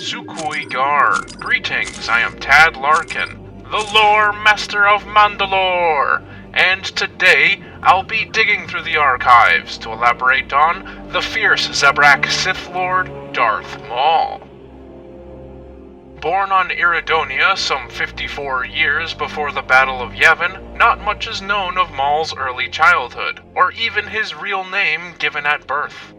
Sukui Gar. Greetings, I am Tad Larkin, the lore master of Manda-LORE, and today I'll be digging through the archives to elaborate on the fierce Zabrak Sith Lord, Darth Maul. Born on Iridonia some 54 years before the Battle of Yavin, not much is known of Maul's early childhood, or even his real name given at birth.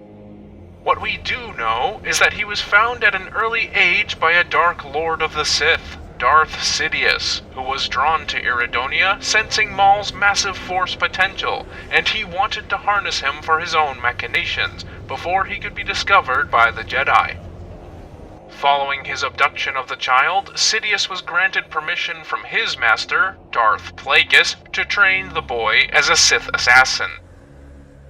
What we do know is that he was found at an early age by a Dark Lord of the Sith, Darth Sidious, who was drawn to Iridonia, sensing Maul's massive force potential, and he wanted to harness him for his own machinations, before he could be discovered by the Jedi. Following his abduction of the child, Sidious was granted permission from his master, Darth Plagueis, to train the boy as a Sith assassin.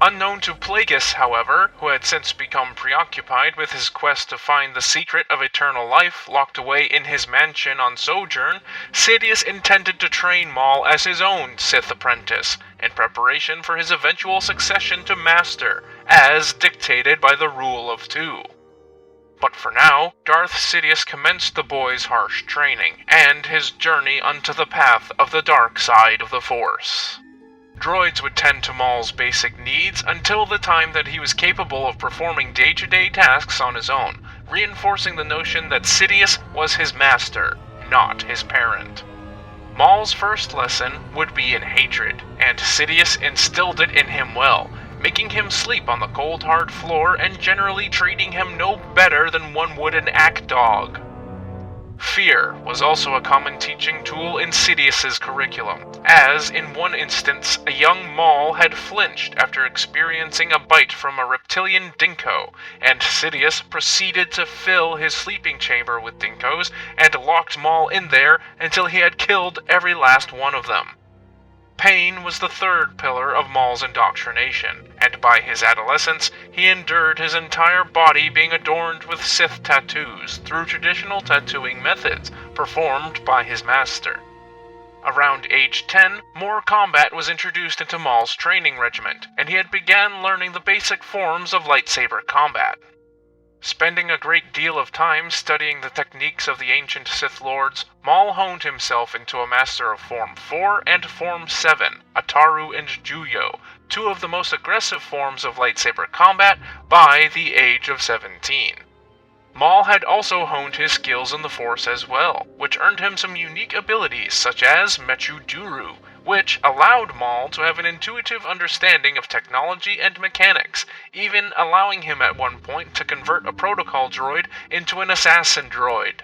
Unknown to Plagueis, however, who had since become preoccupied with his quest to find the secret of eternal life locked away in his mansion on Sojourn, Sidious intended to train Maul as his own Sith apprentice, in preparation for his eventual succession to Master, as dictated by the Rule of Two. But for now, Darth Sidious commenced the boy's harsh training, and his journey unto the path of the dark side of the Force. Droids would tend to Maul's basic needs until the time that he was capable of performing day-to-day tasks on his own, reinforcing the notion that Sidious was his master, not his parent. Maul's first lesson would be in hatred, and Sidious instilled it in him well, making him sleep on the cold hard floor and generally treating him no better than one would an ack dog. Fear was also a common teaching tool in Sidious's curriculum, as in one instance a young Maul had flinched after experiencing a bite from a reptilian dinko, and Sidious proceeded to fill his sleeping chamber with dinkos and locked Maul in there until he had killed every last one of them. Pain was the third pillar of Maul's indoctrination, and by his adolescence, he endured his entire body being adorned with Sith tattoos through traditional tattooing methods performed by his master. Around age 10, more combat was introduced into Maul's training regiment, and he had began learning the basic forms of lightsaber combat. Spending a great deal of time studying the techniques of the ancient Sith Lords, Maul honed himself into a master of Form 4 and Form 7, Ataru and Juyo, two of the most aggressive forms of lightsaber combat, by the age of 17. Maul had also honed his skills in the Force as well, which earned him some unique abilities such as Mechu Duru, which allowed Maul to have an intuitive understanding of technology and mechanics, even allowing him at one point to convert a protocol droid into an assassin droid.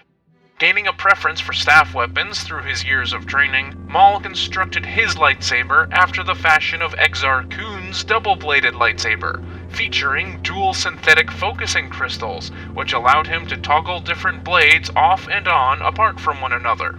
Gaining a preference for staff weapons through his years of training, Maul constructed his lightsaber after the fashion of Exar Kun's double-bladed lightsaber, featuring dual synthetic focusing crystals, which allowed him to toggle different blades off and on apart from one another.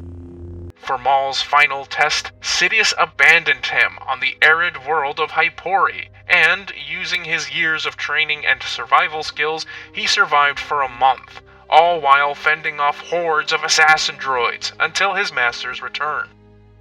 For Maul's final test, Sidious abandoned him on the arid world of Hypori, and, using his years of training and survival skills, he survived for a month, all while fending off hordes of assassin droids until his master's return.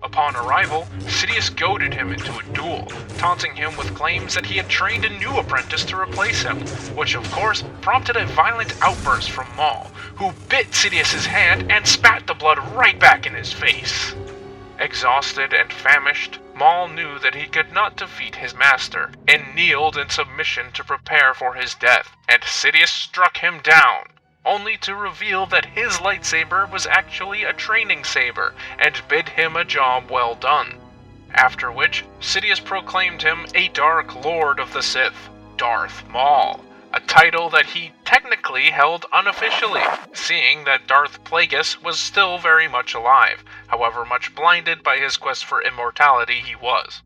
Upon arrival, Sidious goaded him into a duel, taunting him with claims that he had trained a new apprentice to replace him, which of course prompted a violent outburst from Maul, who bit Sidious's hand and spat the blood right back in his face. Exhausted and famished, Maul knew that he could not defeat his master, and kneeled in submission to prepare for his death, and Sidious struck him down, only to reveal that his lightsaber was actually a training saber, and bid him a job well done. After which, Sidious proclaimed him a Dark Lord of the Sith, Darth Maul, a title that he technically held unofficially, seeing that Darth Plagueis was still very much alive, however much blinded by his quest for immortality he was.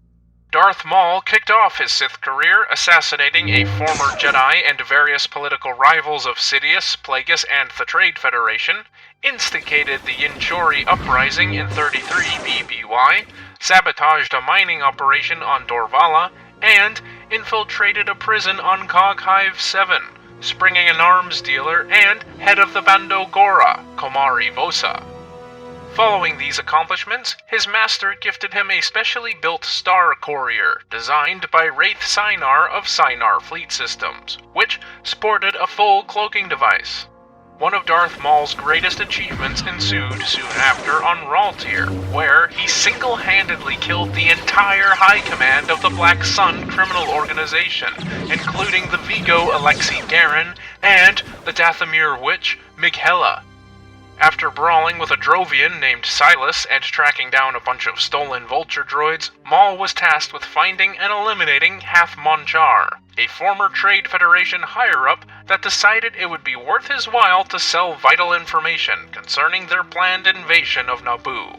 Darth Maul kicked off his Sith career assassinating a former Jedi and various political rivals of Sidious, Plagueis, and the Trade Federation, instigated the Yinchori Uprising in 33 BBY, sabotaged a mining operation on Dorvala, and infiltrated a prison on Cog Hive 7, springing an arms dealer and head of the Bando Gora, Komari Vosa. Following these accomplishments, his master gifted him a specially built Star Courier, designed by Wraith Sinar of Sinar Fleet Systems, which sported a full cloaking device. One of Darth Maul's greatest achievements ensued soon after on Raltir, where he single-handedly killed the entire High Command of the Black Sun criminal organization, including the Vigo Alexi Garen and the Dathomir Witch, Mighella. After brawling with a Drovian named Silas and tracking down a bunch of stolen vulture droids, Maul was tasked with finding and eliminating Hath Monchar, a former Trade Federation higher-up that decided it would be worth his while to sell vital information concerning their planned invasion of Naboo.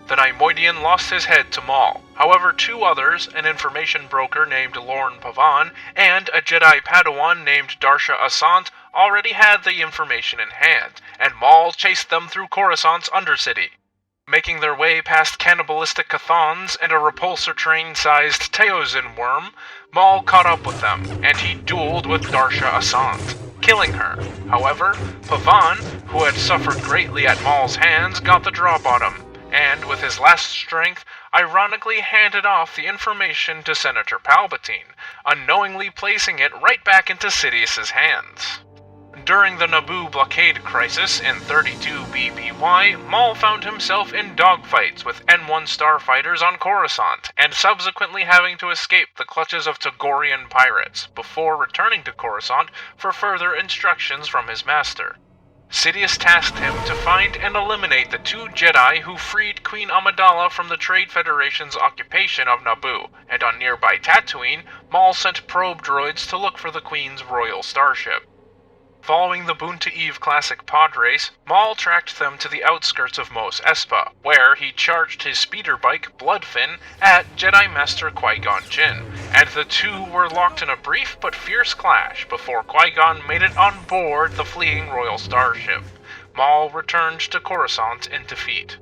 The Neimoidian lost his head to Maul. However, two others, an information broker named Lorne Pavan and a Jedi Padawan named Darsha Asant, already had the information in hand, and Maul chased them through Coruscant's Undercity. Making their way past cannibalistic Cathons and a repulsor train-sized Teosin worm, Maul caught up with them, and he dueled with Darsha Asant, killing her. However, Pavan, who had suffered greatly at Maul's hands, got the drop on him, and with his last strength, ironically handed off the information to Senator Palpatine, unknowingly placing it right back into Sidious's hands. During the Naboo blockade crisis in 32 BBY, Maul found himself in dogfights with N1 starfighters on Coruscant, and subsequently having to escape the clutches of Togorian pirates, before returning to Coruscant for further instructions from his master. Sidious tasked him to find and eliminate the two Jedi who freed Queen Amidala from the Trade Federation's occupation of Naboo, and on nearby Tatooine, Maul sent probe droids to look for the Queen's royal starship. Following the Boonta Eve Classic pod race, Maul tracked them to the outskirts of Mos Espa, where he charged his speeder bike, Bloodfin, at Jedi Master Qui-Gon Jinn, and the two were locked in a brief but fierce clash before Qui-Gon made it on board the fleeing royal starship. Maul returned to Coruscant in defeat.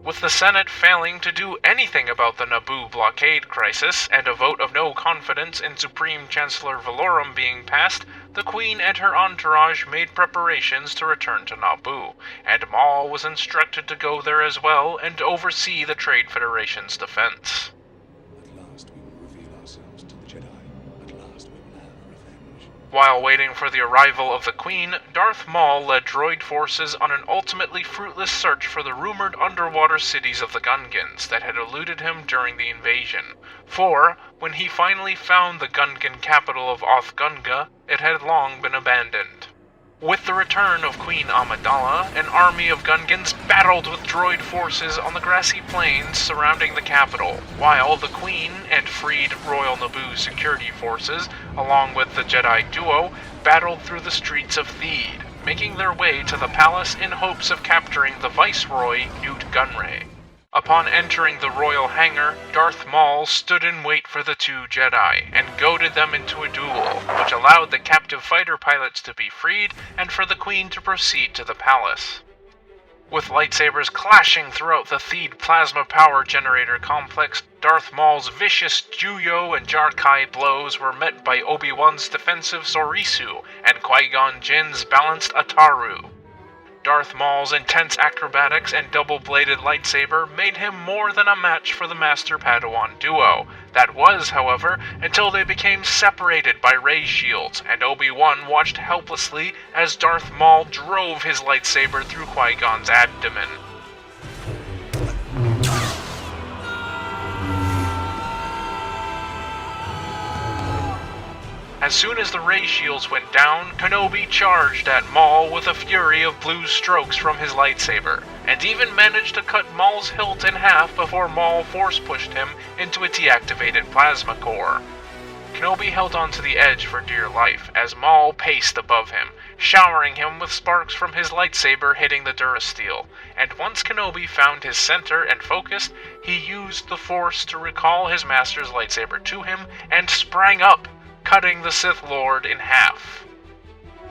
With the Senate failing to do anything about the Naboo blockade crisis, and a vote of no confidence in Supreme Chancellor Valorum being passed, the Queen and her entourage made preparations to return to Naboo, and Maul was instructed to go there as well and oversee the Trade Federation's defense. At last we will reveal ourselves to the Jedi. At last we will have revenge. While waiting for the arrival of the Queen, Darth Maul led droid forces on an ultimately fruitless search for the rumored underwater cities of the Gungans that had eluded him during the invasion. For, when he finally found the Gungan capital of Oth-Gunga, it had long been abandoned. With the return of Queen Amidala, an army of Gungans battled with droid forces on the grassy plains surrounding the capital, while the Queen and freed Royal Naboo security forces, along with the Jedi duo, battled through the streets of Theed, making their way to the palace in hopes of capturing the Viceroy, Newt Gunray. Upon entering the royal hangar, Darth Maul stood in wait for the two Jedi, and goaded them into a duel, which allowed the captive fighter pilots to be freed, and for the Queen to proceed to the palace. With lightsabers clashing throughout the Theed plasma power generator complex, Darth Maul's vicious Juyo and Jarkai blows were met by Obi-Wan's defensive Sorisu, and Qui-Gon Jinn's balanced Ataru. Darth Maul's intense acrobatics and double-bladed lightsaber made him more than a match for the Master Padawan duo. That was, however, until they became separated by ray shields, and Obi-Wan watched helplessly as Darth Maul drove his lightsaber through Qui-Gon's abdomen. As soon as the ray shields went down, Kenobi charged at Maul with a fury of blue strokes from his lightsaber, and even managed to cut Maul's hilt in half before Maul force-pushed him into a deactivated plasma core. Kenobi held onto the edge for dear life as Maul paced above him, showering him with sparks from his lightsaber hitting the durasteel, and once Kenobi found his center and focused, he used the Force to recall his master's lightsaber to him and sprang up, cutting the Sith Lord in half.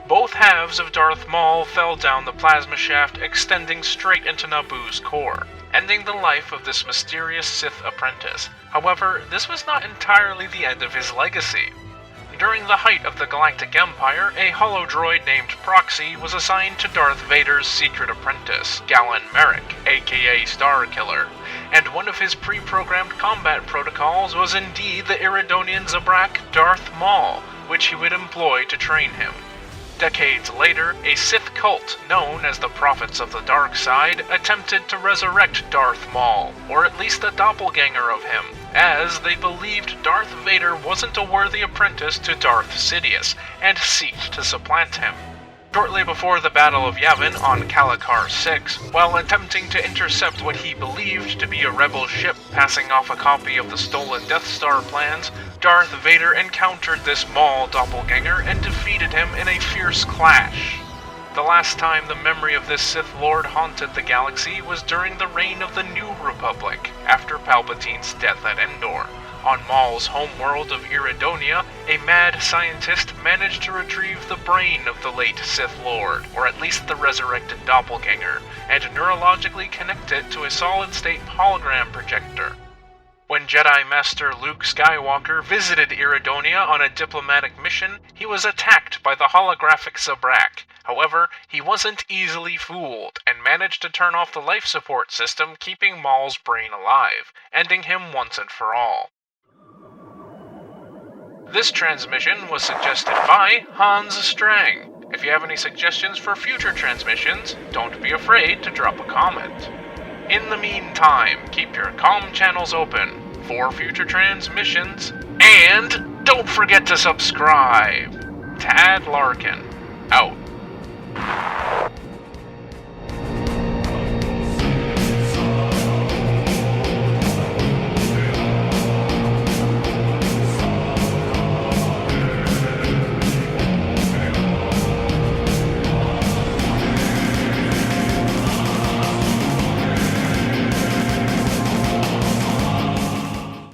Both halves of Darth Maul fell down the plasma shaft, extending straight into Naboo's core, ending the life of this mysterious Sith apprentice. However, this was not entirely the end of his legacy. During the height of the Galactic Empire, a holodroid named Proxy was assigned to Darth Vader's secret apprentice, Galen Merrick, aka Starkiller, and one of his pre-programmed combat protocols was indeed the Iridonian Zabrak Darth Maul, which he would employ to train him. Decades later, a Sith cult known as the Prophets of the Dark Side attempted to resurrect Darth Maul, or at least a doppelganger of him, as they believed Darth Vader wasn't a worthy apprentice to Darth Sidious, and seeked to supplant him. Shortly before the Battle of Yavin on Calicar 6, while attempting to intercept what he believed to be a rebel ship passing off a copy of the stolen Death Star plans, Darth Vader encountered this Maul doppelganger and defeated him in a fierce clash. The last time the memory of this Sith Lord haunted the galaxy was during the reign of the New Republic, after Palpatine's death at Endor. On Maul's homeworld of Iridonia, a mad scientist managed to retrieve the brain of the late Sith Lord, or at least the resurrected doppelganger, and neurologically connect it to a solid-state hologram projector. When Jedi Master Luke Skywalker visited Iridonia on a diplomatic mission, he was attacked by the holographic Zabrak. However, he wasn't easily fooled, and managed to turn off the life support system keeping Maul's brain alive, ending him once and for all. This transmission was suggested by Hans Strang. If you have any suggestions for future transmissions, don't be afraid to drop a comment. In the meantime, keep your comm channels open for future transmissions, and don't forget to subscribe. Tad Larkin, out.